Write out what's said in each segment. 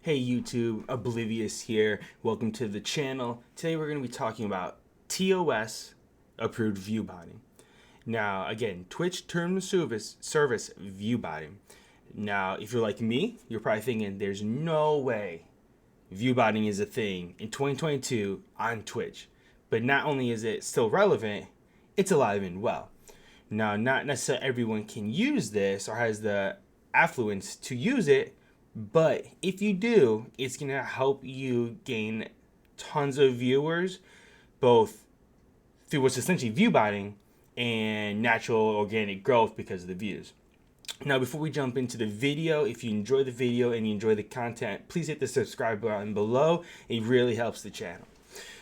Hey YouTube, Oblivious here. Welcome to the channel. Today we're going to be talking about TOS approved view botting. Now, again, Twitch term of service view botting. Now, if you're like me, you're probably thinking there's no way view botting is a thing in 2022 on Twitch. But not only is it still relevant, it's alive and well. Now, not necessarily everyone can use this or has the affluence to use it, but if you do, it's going to help you gain tons of viewers, both through what's essentially view botting and natural organic growth because of the views. Now, before we jump into the video, if you enjoy the video and you enjoy the content, please hit the subscribe button below. It really helps the channel.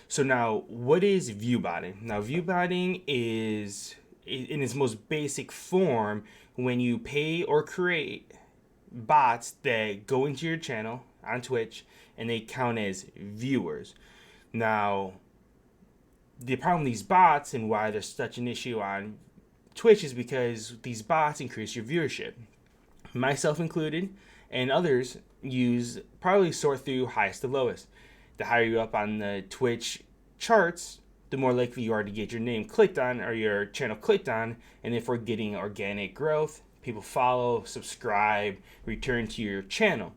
So now, what is view botting? Now, view botting is, in its most basic form, when you pay or create bots that go into your channel on Twitch and they count as viewers. Now, the problem with these bots and why there's such an issue on Twitch is because these bots increase your viewership. Myself included, and others probably sort through highest to lowest. The higher you up on the Twitch charts, the more likely you are to get your name clicked on or your channel clicked on, and if we're getting organic growth, people follow, subscribe, return to your channel.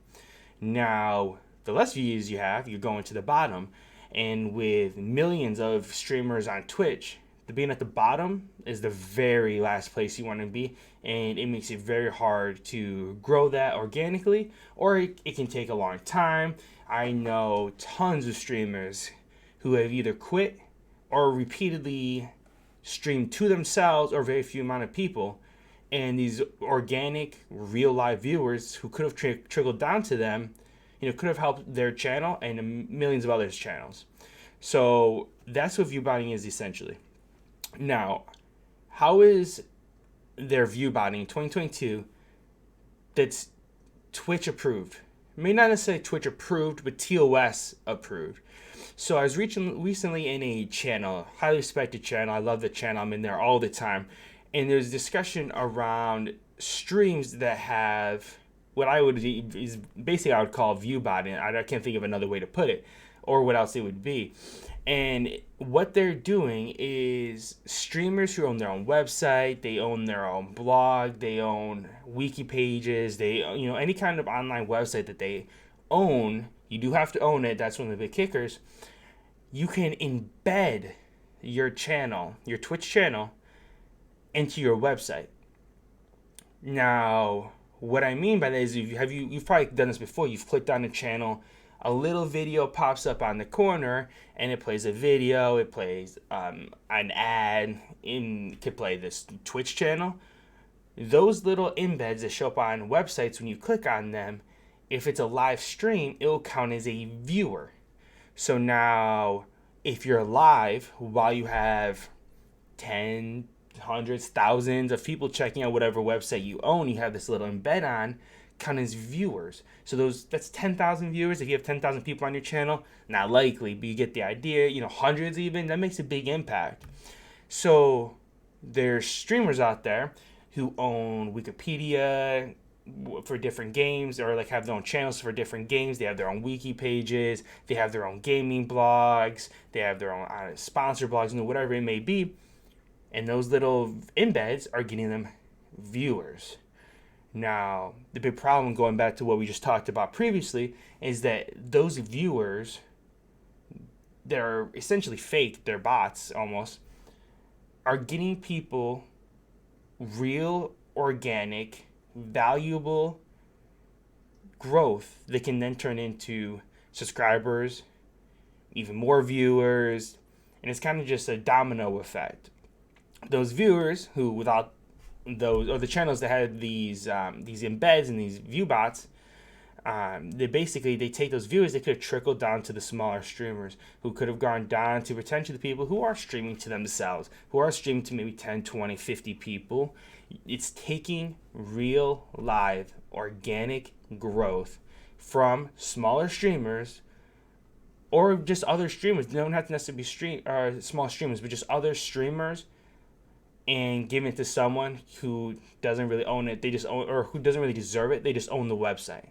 Now, the less views you have, you're going to the bottom. And with millions of streamers on Twitch, the being at the bottom is the very last place you want to be. And it makes it very hard to grow that organically, or it can take a long time. I know tons of streamers who have either quit or repeatedly streamed to themselves or very few amount of people, and these organic real live viewers who could have trickled down to them, could have helped their channel and millions of others' channels. So that's what view botting is essentially. Now, how is their view botting in 2022 that's Twitch approved? May not necessarily Twitch approved, but TOS approved. So I was recently in a channel, highly respected channel. I love the channel. I'm in there all the time. And there's discussion around streams that have what I would is basically I would call view botting. I can't think of another way to put it, or what else it would be. And what they're doing is streamers who own their own website, they own their own blog, they own wiki pages, they any kind of online website that they own. You do have to own it. That's one of the big kickers. You can embed your channel, your Twitch channel, into your website. Now, what I mean by that is you've probably done this before. You've clicked on a channel, a little video pops up on the corner, and it plays a video. It plays an ad. It could play this Twitch channel. Those little embeds that show up on websites, when you click on them, if it's a live stream, it will count as a viewer. So now, if you're live while you have 10, hundreds, thousands of people checking out whatever website you own, you have this little embed on, count as viewers. So that's 10,000 viewers. If you have 10,000 people on your channel, not likely, but you get the idea. Hundreds even, that makes a big impact. So there's streamers out there who own Wikipedia for different games, or like have their own channels for different games. They have their own wiki pages, they have their own gaming blogs, they have their own sponsor blogs, whatever it may be. And those little embeds are getting them viewers. Now, the big problem, going back to what we just talked about previously, is that those viewers, they're essentially fake, they're bots almost, are getting people real, organic, valuable growth that can then turn into subscribers, even more viewers, and it's kind of just a domino effect. Those viewers who, without those, or the channels that had these embeds and these view bots, they take those viewers, they could have trickled down to the smaller streamers, who could have gone down to potentially the people who are streaming to themselves, who are streaming to maybe 10, 20, 50 people. It's taking real, live, organic growth from smaller streamers, or just other streamers. They don't have to necessarily be small streamers, but just other streamers, and giving it to someone who doesn't really own it. They just own, or who doesn't really deserve it. They just own the website.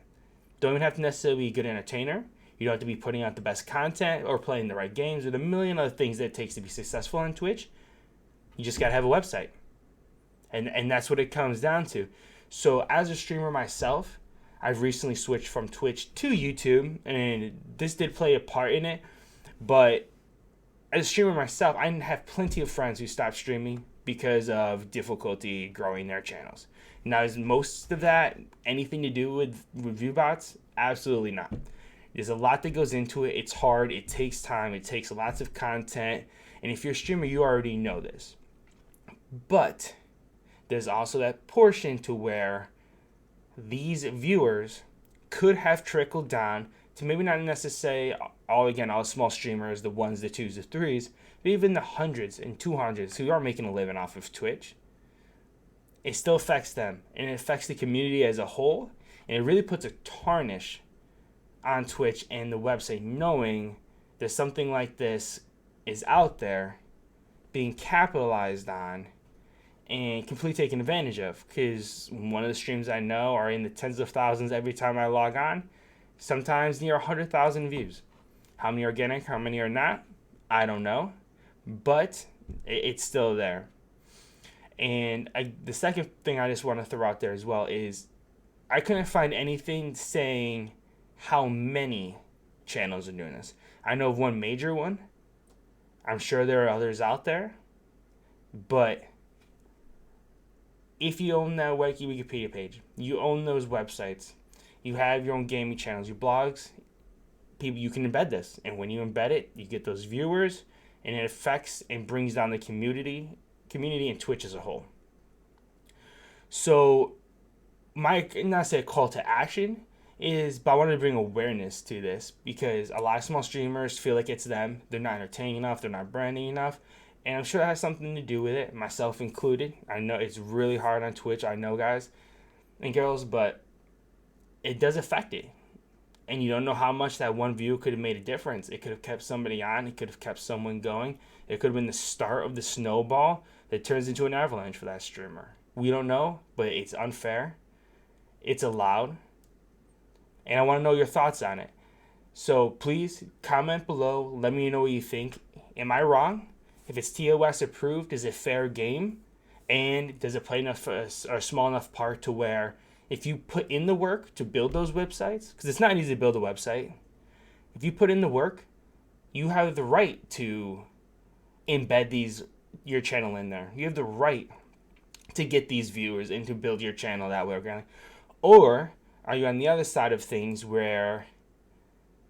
Don't even have to necessarily be a good entertainer. You don't have to be putting out the best content or playing the right games or the million other things that it takes to be successful on Twitch. You just gotta have a website. And that's what it comes down to. So as a streamer myself, I've recently switched from Twitch to YouTube, and this did play a part in it. But as a streamer myself, I have plenty of friends who stopped streaming because of difficulty growing their channels. Now, is most of that anything to do with review bots? Absolutely not. There's a lot that goes into it. It's hard. It takes time. It takes lots of content. And if you're a streamer, you already know this. But there's also that portion to where these viewers could have trickled down to maybe not necessarily all small streamers, the ones, the twos, the threes, but even the hundreds and 200s who are making a living off of Twitch. It still affects them, and it affects the community as a whole, and it really puts a tarnish on Twitch and the website, knowing that something like this is out there being capitalized on and completely taken advantage of. Because one of the streams I know are in the tens of thousands every time I log on, sometimes near 100,000 views. How many are organic, how many are not, I don't know, but it's still there. And the second thing I just want to throw out there as well is I couldn't find anything saying how many channels are doing this. I know of one major one. I'm sure there are others out there. But if you own that Wikipedia page, you own those websites, you have your own gaming channels, your blogs, people, you can embed this. And when you embed it, you get those viewers, and it affects and brings down the community and Twitch as a whole. So my, not say a call to action is, but I wanted to bring awareness to this because a lot of small streamers feel like it's them. They're not entertaining enough. They're not branding enough. And I'm sure it has something to do with it, myself included. I know it's really hard on Twitch. I know, guys and girls, but it does affect it. And you don't know how much that one view could have made a difference. It could have kept somebody on. It could have kept someone going. It could have been the start of the snowball that turns into an avalanche for that streamer. We don't know, but it's unfair. It's allowed. And I want to know your thoughts on it. So please comment below. Let me know what you think. Am I wrong? If it's TOS approved, is it fair game? And does it play enough or a small enough part to where if you put in the work to build those websites, because it's not easy to build a website, if you put in the work, you have the right to embed your channel in there. You have the right to get these viewers and to build your channel that way. Or are you on the other side of things where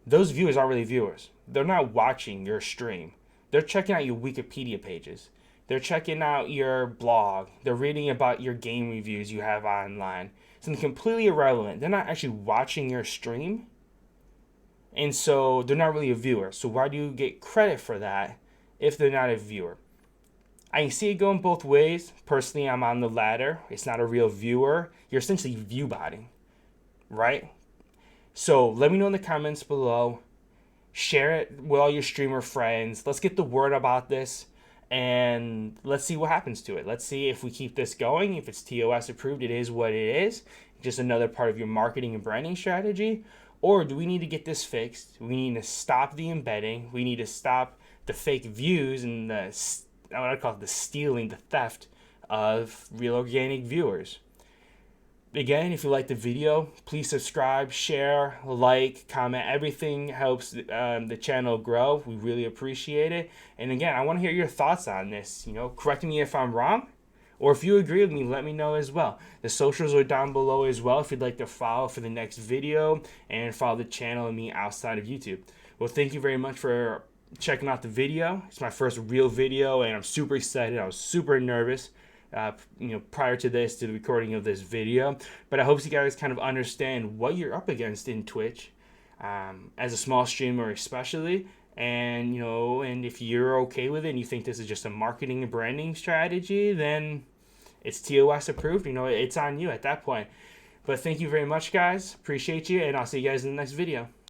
those viewers aren't really viewers? They're not watching your stream. They're checking out your Wikipedia pages. They're checking out your blog. They're reading about your game reviews you have online. Something completely irrelevant. They're not actually watching your stream. And so they're not really a viewer. So why do you get credit for that if they're not a viewer? I can see it going both ways. Personally, I'm on the latter. It's not a real viewer. You're essentially view botting, right? So let me know in the comments below. Share it with all your streamer friends. Let's get the word about this, and let's see what happens to it. Let's see if we keep this going. If it's TOS approved, it is what it is. Just another part of your marketing and branding strategy. Or do we need to get this fixed? We need to stop the embedding. We need to stop the fake views and what I call it, the stealing, the theft of real organic viewers. Again, if you like the video, please subscribe, share, like, comment. Everything helps the channel grow. We really appreciate it. And again, I want to hear your thoughts on this. Correct me if I'm wrong, or if you agree with me, let me know as well. The socials are down below as well if you'd like to follow for the next video and follow the channel and me outside of YouTube. Well, thank you very much for checking out the video. It's my first real video, and I'm super excited. I was super nervous. Prior to the recording of this video, but I hope you guys kind of understand what you're up against in Twitch as a small streamer especially, and and if you're okay with it and you think this is just a marketing and branding strategy, then it's TOS approved. It's on you at that point. But thank you very much, guys. Appreciate you, and I'll see you guys in the next video.